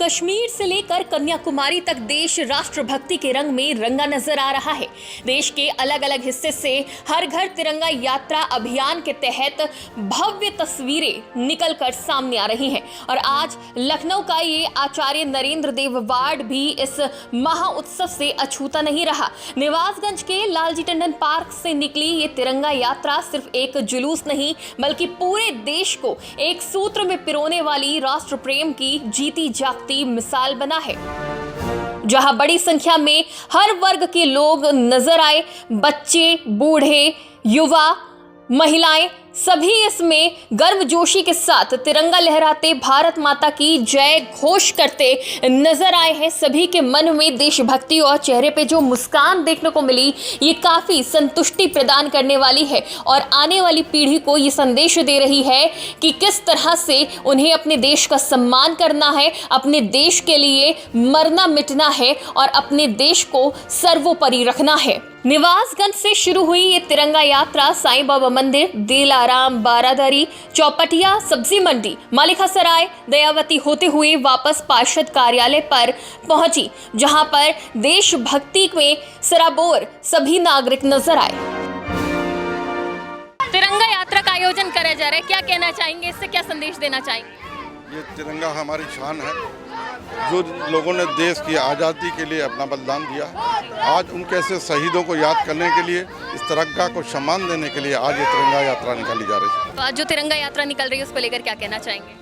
कश्मीर से लेकर कन्याकुमारी तक देश राष्ट्रभक्ति के रंग में रंगा नजर आ रहा है। देश के अलग अलग हिस्से से हर घर तिरंगा यात्रा अभियान के तहत भव्य तस्वीरें निकलकर सामने आ रही हैं और आज लखनऊ का ये आचार्य नरेंद्र देव वार्ड भी इस महा उत्सव से अछूता नहीं रहा। निवासगंज के लालजी टंडन पार्क से निकली ये तिरंगा यात्रा सिर्फ एक जुलूस नहीं बल्कि पूरे देश को एक सूत्र में पिरोने वाली राष्ट्र प्रेम की जीती जागती मिसाल बना है, जहां बड़ी संख्या में हर वर्ग के लोग नजर आए। बच्चे, बूढ़े, युवा, महिलाएं सभी इसमें गर्मजोशी के साथ तिरंगा लहराते भारत माता की जय घोष करते नजर आए हैं। सभी के मन में देशभक्ति और चेहरे पे जो मुस्कान देखने को मिली, ये काफी संतुष्टि प्रदान करने वाली है और आने वाली पीढ़ी को ये संदेश दे रही है कि किस तरह से उन्हें अपने देश का सम्मान करना है, अपने देश के लिए मरना मिटना है और अपने देश को सर्वोपरि रखना है। निवासगंज से शुरू हुई ये तिरंगा यात्रा साईं बाबा मंदिर, दिलाराम बारादरी, चौपटिया, सब्जी मंडी, मालिका सराय, दयावती होते हुए वापस पार्षद कार्यालय पर पहुंची, जहां पर देशभक्ति में सराबोर सभी नागरिक नजर आए। तिरंगा यात्रा का आयोजन करा जा रहा है, क्या कहना चाहेंगे, इससे क्या संदेश देना चाहेंगे? ये तिरंगा हमारी शान है। जो लोगों ने देश की आज़ादी के लिए अपना बलिदान दिया, आज उनके ऐसे शहीदों को याद करने के लिए, इस तिरंगा को सम्मान देने के लिए आज ये तिरंगा यात्रा निकाली जा रही है। तो आज जो तिरंगा यात्रा निकल रही है उसको लेकर क्या कहना चाहेंगे?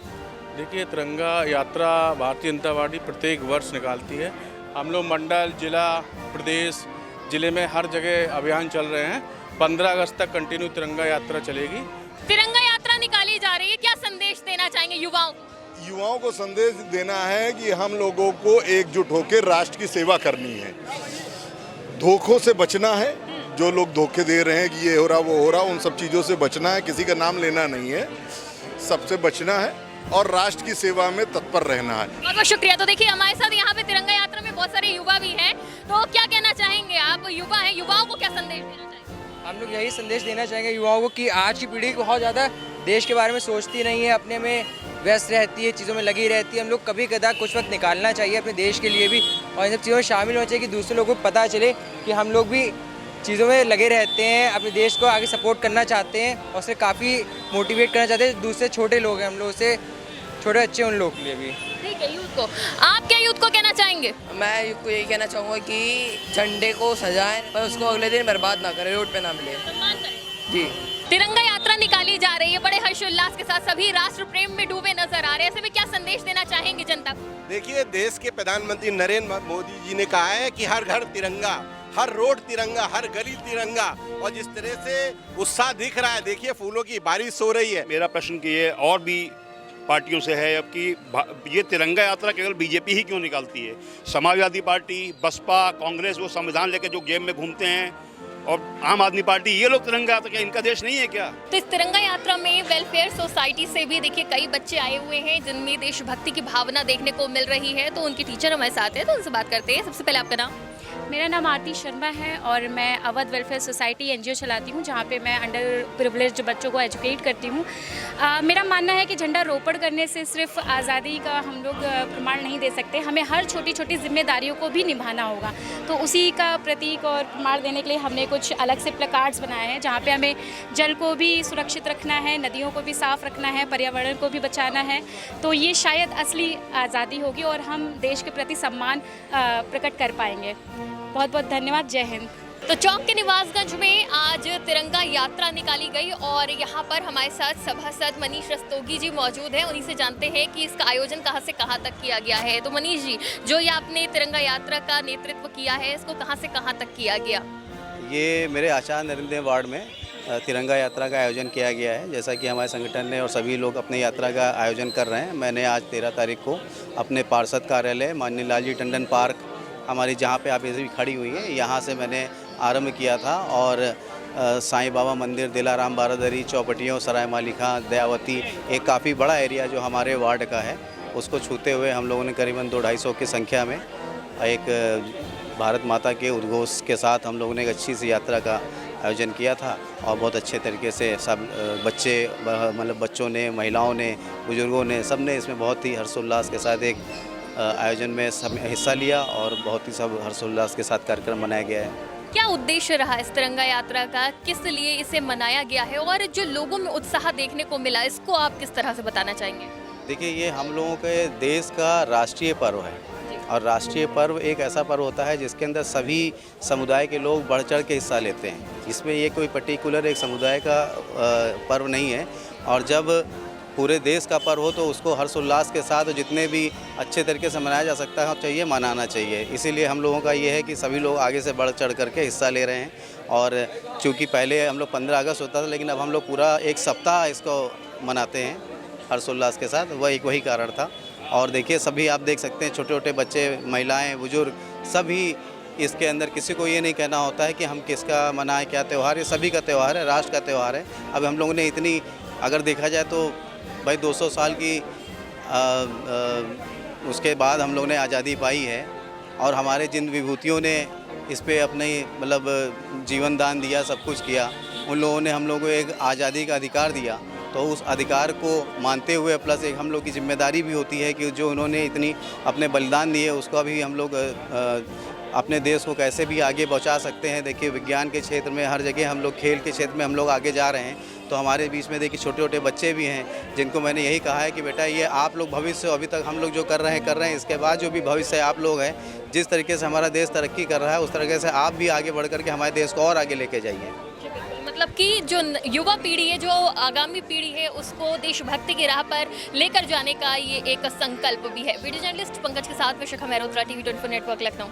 देखिए, तिरंगा यात्रा भारतीय जनता पार्टी प्रत्येक वर्ष निकालती है। हम लोग मंडल, जिला, प्रदेश, जिले में हर जगह अभियान चल रहे हैं। 15 अगस्त तक कंटिन्यू तिरंगा यात्रा चलेगी। तिरंगा यात्रा निकाली जा रही है, क्या संदेश देना चाहेंगे युवाओं को? युवाओं को संदेश देना है कि हम लोगों को एकजुट होकर राष्ट्र की सेवा करनी है, धोखों से बचना है। जो लोग धोखे दे रहे हैं कि ये हो रहा वो हो रहा, उन सब चीज़ों से बचना है, किसी का नाम लेना नहीं है, सबसे बचना है और राष्ट्र की सेवा में तत्पर रहना है। बहुत बहुत शुक्रिया। तो देखिए, हमारे साथ यहाँ पे तिरंगा यात्रा में बहुत सारे युवा भी हैं, तो क्या कहना चाहेंगे? आप युवा हैं, युवाओं को क्या संदेश देना चाहेंगे? हम लोग यही संदेश देना चाहेंगे युवाओं को कि आज की पीढ़ी बहुत ज़्यादा देश के बारे में सोचती नहीं है, अपने में व्यस्त रहती है, चीज़ों में लगी रहती है। हम लोग कभी कदा कुछ वक्त निकालना चाहिए अपने देश के लिए भी और इन सब चीज़ों में शामिल होना चाहिए कि दूसरे लोगों को पता चले कि हम लोग भी चीज़ों में लगे रहते हैं, अपने देश को आगे सपोर्ट करना चाहते हैं और उससे काफ़ी मोटिवेट करना चाहते हैं। दूसरे छोटे लोग हैं, हम लोग से छोटे बच्चे, उन लोगों के लिए भी। ठीक है, यूथ को आप क्या यूथ को कहना चाहेंगे? मैं यूथ को यही कहना चाहूँगा कि झंडे को सजाएं पर उसको अगले दिन बर्बाद ना करें, रोड पे ना मिले। जी, तिरंगा यात्रा निकाली जा रही है, बड़े हर्षोल्लास के साथ सभी राष्ट्र प्रेम में डूबे नजर आ रहे हैं। ऐसे में क्या संदेश देना चाहेंगे जनता को? देखिए, देश के प्रधानमंत्री नरेंद्र मोदी जी ने कहा है कि हर घर तिरंगा, हर रोड तिरंगा, हर गली तिरंगा, और जिस तरह से उत्साह दिख रहा है, देखिए फूलों की बारिश हो रही है। मेरा प्रश्न कि ये और भी पार्टियों से है अब कि ये तिरंगा यात्रा केवल बीजेपी ही क्यों निकालती है? समाजवादी पार्टी, बसपा, कांग्रेस वो संविधान लेकर जो गेम में घूमते हैं, और आम आदमी पार्टी, ये लोग तिरंगा यात्रा, क्या इनका देश नहीं है क्या? तो इस तिरंगा यात्रा में वेलफेयर सोसाइटी से भी देखिए कई बच्चे आए हुए हैं जिनमें देशभक्ति की भावना देखने को मिल रही है। तो उनके टीचर हमारे साथ हैं, तो उनसे बात करते हैं। सबसे पहले आपका नाम? मेरा नाम आरती शर्मा है और मैं अवध वेलफेयर सोसाइटी एनजीओ चलाती हूँ, जहाँ पे मैं अंडर प्रिविलेज्ड बच्चों को एजुकेट करती हूँ। मेरा मानना है कि झंडा रोपण करने से सिर्फ आज़ादी का हम लोग प्रमाण नहीं दे सकते, हमें हर छोटी छोटी जिम्मेदारियों को भी निभाना होगा। तो उसी का प्रतीक और प्रमाण देने के लिए हमने कुछ अलग से प्लेकार्ड्स बनाए हैं, जहाँ पे हमें जल को भी सुरक्षित रखना है, नदियों को भी साफ रखना है, पर्यावरण को भी बचाना है। तो ये शायद असली आज़ादी होगी और हम देश के प्रति सम्मान प्रकट कर पाएंगे। बहुत बहुत धन्यवाद। जय हिंद। तो चौक के निवासगंज में आज तिरंगा यात्रा निकाली गई और यहाँ पर हमारे साथ सभासद मनीष रस्तोगी जी मौजूद हैं। उन्हीं से जानते हैं कि इसका आयोजन कहाँ से कहाँ तक किया गया है। तो मनीष जी, जो ये आपने तिरंगा यात्रा का नेतृत्व किया है, इसको कहाँ से कहाँ तक किया गया? ये मेरे आचार्य नरेंद्र देव वार्ड में तिरंगा यात्रा का आयोजन किया गया है। जैसा कि हमारे संगठन ने और सभी लोग अपने यात्रा का आयोजन कर रहे हैं, मैंने आज 13 तारीख को अपने पार्षद कार्यालय माननीय लालजी टंडन पार्क, हमारी जहाँ पे आप ऐसे खड़ी हुई हैं, यहाँ से मैंने आरंभ किया था और साईं बाबा मंदिर, दिलाराम बारादरी, चौपटियों, सराय मालिका, दयावती, एक काफ़ी बड़ा एरिया जो हमारे वार्ड का है, उसको छूते हुए हम लोगों ने करीबन 200-250 की संख्या में एक भारत माता के उद्घोष के साथ हम लोगों ने एक अच्छी सी यात्रा का आयोजन किया था और बहुत अच्छे तरीके से सब बच्चे, मतलब बच्चों ने, महिलाओं ने, बुजुर्गों ने, सब ने इसमें बहुत ही हर्षोल्लास के साथ एक आयोजन में सब हिस्सा लिया और बहुत ही सब हर्षोल्लास के साथ कार्यक्रम मनाया गया है। क्या उद्देश्य रहा इस तिरंगा यात्रा का, किस लिए इसे मनाया गया है और जो लोगों में उत्साह देखने को मिला इसको आप किस तरह से बताना चाहेंगे? देखिए, ये हम लोगों के देश का राष्ट्रीय पर्व है और राष्ट्रीय पर्व एक ऐसा पर्व होता है जिसके अंदर सभी समुदाय के लोग बढ़ चढ़ के हिस्सा लेते हैं। इसमें ये कोई पर्टिकुलर एक समुदाय का पर्व नहीं है और जब पूरे देश का पर्व हो तो उसको हर्षोल्लास के साथ जितने भी अच्छे तरीके से मनाया जा सकता है चाहिए, मनाना चाहिए। इसीलिए हम लोगों का ये है कि सभी लोग आगे से बढ़ चढ़ करके हिस्सा ले रहे हैं और चूँकि पहले हम लोग 15 अगस्त होता था लेकिन अब हम लोग पूरा एक सप्ताह इसको मनाते हैं हर्षोल्लास के साथ, वही कारण था। और देखिए, सभी आप देख सकते हैं, छोटे छोटे बच्चे, महिलाएं, बुजुर्ग, सभी इसके अंदर किसी को ये नहीं कहना होता है कि हम किसका मनाएं, क्या त्यौहार है। सभी का त्यौहार है, राष्ट्र का त्यौहार है। अब हम लोगों ने इतनी, अगर देखा जाए तो भाई 200 साल की उसके बाद हम लोगों ने आज़ादी पाई है और हमारे जिन विभूतियों ने इस पे अपने मतलब जीवन दान दिया, सब कुछ किया, उन लोगों ने हम लोगों को एक आज़ादी का अधिकार दिया। तो उस अधिकार को मानते हुए प्लस एक हम लोग की जिम्मेदारी भी होती है कि जो उन्होंने इतनी अपने बलिदान दिए उसका भी हम लोग अपने देश को कैसे भी आगे पहुंचा सकते हैं। देखिए, विज्ञान के क्षेत्र में हर जगह हम लोग, खेल के क्षेत्र में हम लोग आगे जा रहे हैं। तो हमारे बीच में देखिए छोटे छोटे बच्चे भी हैं जिनको मैंने यही कहा है कि बेटा, ये आप लोग भविष्य, अभी तक हम लोग जो कर रहे हैं, इसके बाद जो भी भविष्य है आप लोग हैं, जिस तरीके से हमारा देश तरक्की कर रहा है उस तरीके से आप भी आगे बढ़ कर के हमारे देश को और आगे लेके जाइए। मतलब कि जो युवा पीढ़ी है, जो आगामी पीढ़ी है, उसको देशभक्ति की राह पर लेकर जाने का ये एक संकल्प भी है। वीडियो जर्नलिस्ट पंकज के साथ में शिखा मेहरोत्रा, TV 24 नेटवर्क, लखनऊ।